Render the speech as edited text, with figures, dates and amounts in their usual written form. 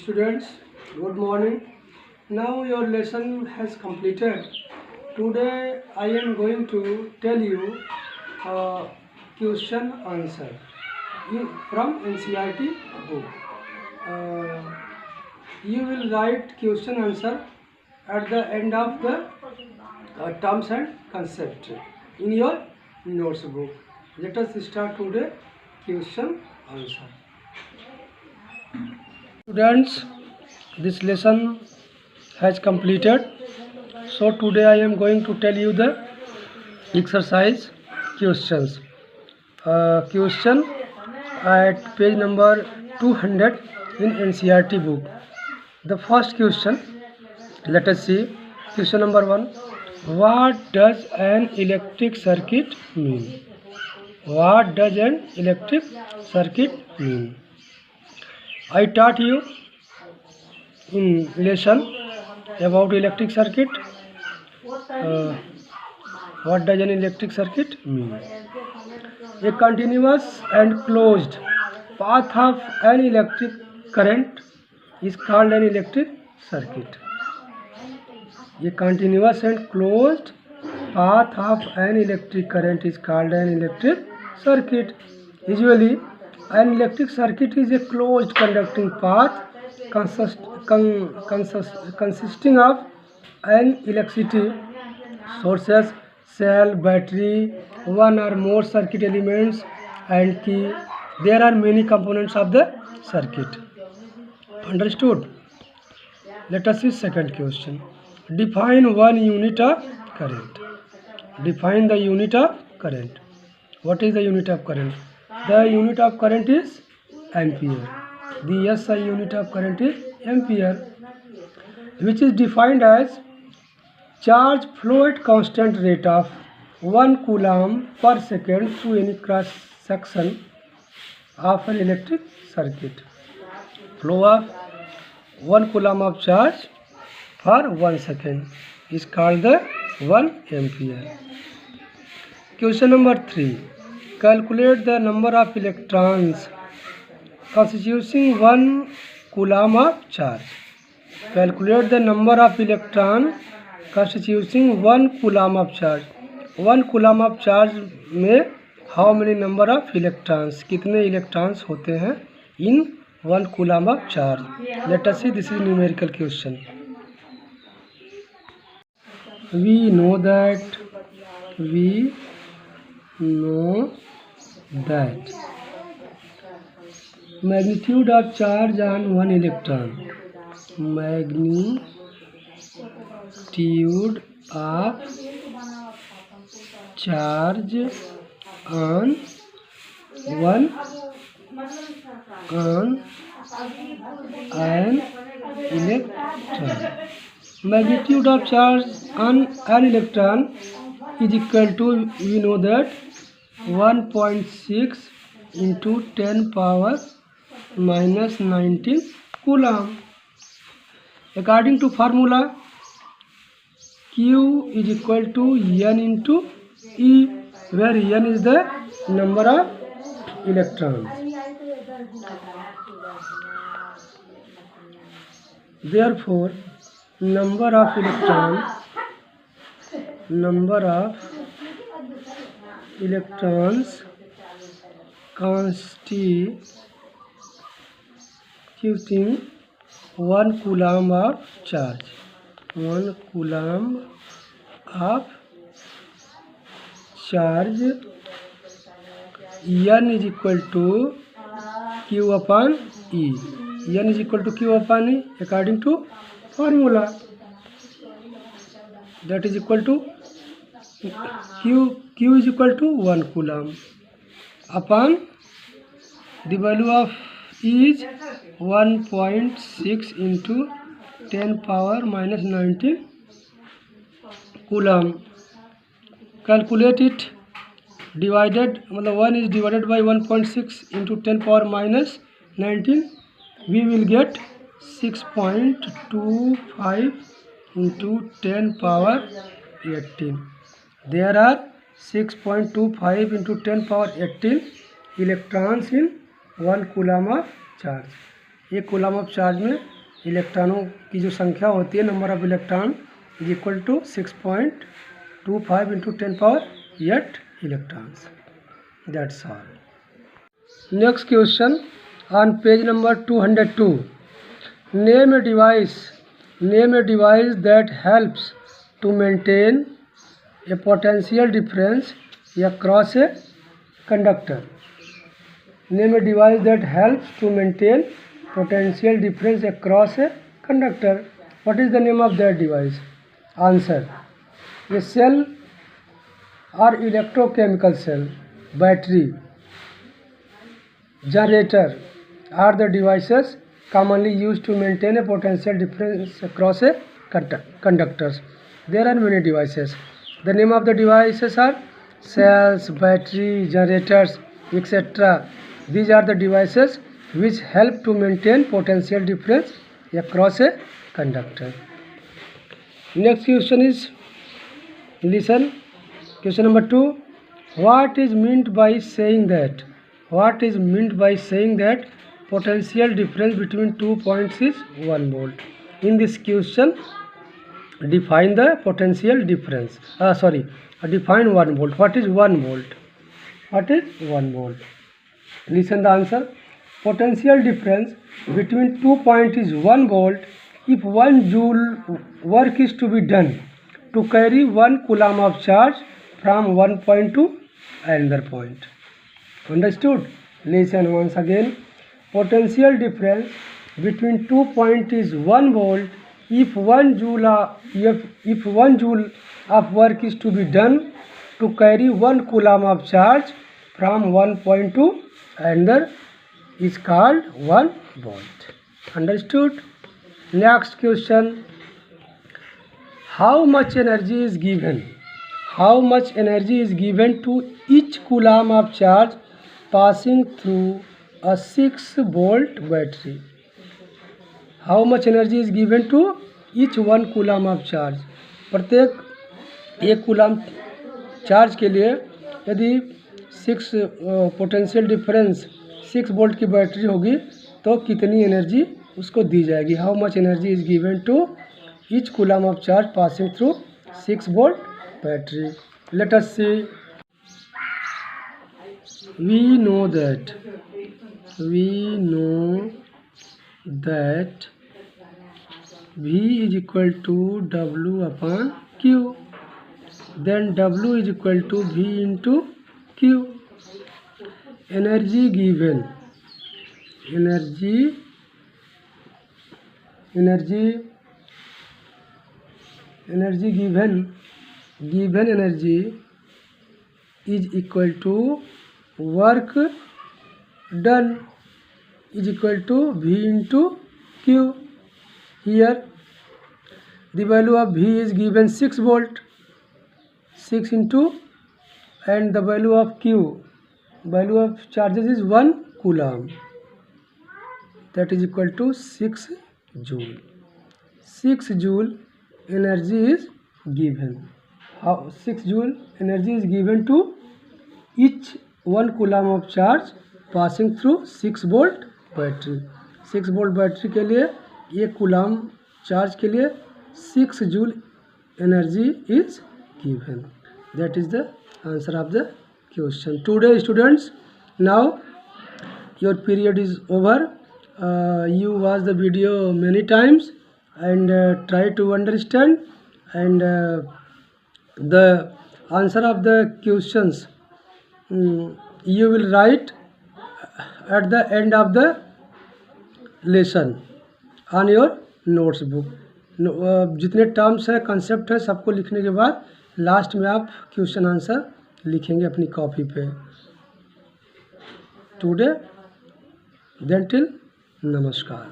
Students, good morning. Now your lesson has completed. Today I am going to tell you question answer from NCERT book. Uh, you will write question answer at the end of the terms and concept in your notes book. Let us start today question answer. Students, this lesson has completed. So today I am going to tell you the exercise questions. Question at page number 200 in NCERT book. The first question, let us see. Question number 1. What does an electric circuit mean? What does an electric circuit mean? I taught you in lesson about electric circuit. What does an electric circuit mean? A continuous and closed path of an electric current is called an electric circuit. A continuous and closed path of an electric current is called an electric circuit. Usually, an electric circuit is a closed conducting path consisting of an electricity sources, cell, battery, one or more circuit elements and key. There are many components of the circuit. Understood? Let us see second question. Define one unit of current. Define the unit of current. What is the unit of current? The unit of current is ampere. The SI unit of current is ampere, which is defined as charge flow at constant rate of 1 coulomb per second through any cross section of an electric circuit. Flow of 1 coulomb of charge for 1 second is called the 1 ampere. Question number 3. Calculate the number of electrons constituting 1 coulomb of charge. Calculate the number of electrons constituting 1 coulomb of charge. 1 coulomb of charge में how many number of electrons, कितने electrons होते हैं in 1 coulomb of charge. Let us see, this is numerical question. We know that magnitude of charge on one electron. Magnitude of charge on an electron. Magnitude of charge on an electron is equal to, we know that 1.6 into 10 power minus 19 coulomb. According to formula, Q is equal to N into E, where N is the number of electrons. Therefore, number of electrons constituting 1 coulomb of charge. 1 coulomb of charge. N is equal to Q upon E. N is equal to Q upon E according to formula. That is equal to Q is equal to 1 coulomb upon the value of E is 1.6 into 10 power minus 19 coulomb. Calculate it. Divided, 1 is divided by 1.6 into 10 power minus 19. We will get 6.25 into 10 power 18. There are 6.25 into 10 power 18 electrons in 1 coulomb of charge. एक coulomb of charge में इलेक्ट्रॉनों की जो संख्या होती है, number of electron is equal to 6.25 into 10⁸ electrons. That's all. Next question on page number 202. Name a device that helps to maintain a potential difference across a conductor. Name a device that helps to maintain potential difference across a conductor. What is the name of that device? Answer: a cell or electrochemical cell, battery, generator are the devices commonly used to maintain a potential difference across a conductors. There are many devices. The name of the devices are cells, battery, generators, etc. These are the devices which help to maintain potential difference across a conductor. Next question is, listen, question number 2. What is meant by saying that potential difference between 2 points is 1 volt? In this question, define the potential difference. Define 1 volt. What is 1 volt? What is 1 volt? Listen the answer. Potential difference between 2 points is 1 volt if 1 joule work is to be done to carry 1 coulomb of charge from one point to another point. Understood? Listen once again. Potential difference between 2 points is 1 volt if 1 joule of work is to be done to carry 1 coulomb of charge from one point to another is called 1 volt. Understood? Next question. How much energy is given? How much energy is given to each coulomb of charge passing through a 6-volt battery? How much energy is given to each 1 coulomb of charge? प्रत्येक 1 coulomb charge के लिए यदि 6 potential difference 6 volt की battery होगी तो कितनी energy उसको दी जाएगी? How much energy is given to each coulomb of charge passing through 6 volt battery. Let us see. We know that V is equal to W upon Q. Then W is equal to V into Q. Energy given. Energy given energy is equal to work done is equal to V into Q. Here the value of V is given 6 volt, 6 into, and the value of Q, value of charges is 1 coulomb, that is equal to 6 joule. 6 joule energy is given. How 6 joule energy is given to each 1 coulomb of charge passing through 6 volt battery. 6 volt battery के लिए 1 coulomb charge के लिए 6 joule energy is given. That is the answer of the question. Today students, now your period is over. You watch the video many times and try to understand, and the answer of the questions you will write at the end of the lesson on your notes book. जितने terms हैं, concept है, सबको लिखने के बाद last में आप question answer लिखेंगे अपनी कॉपी पे. टुडे देन टिल नमस्कार.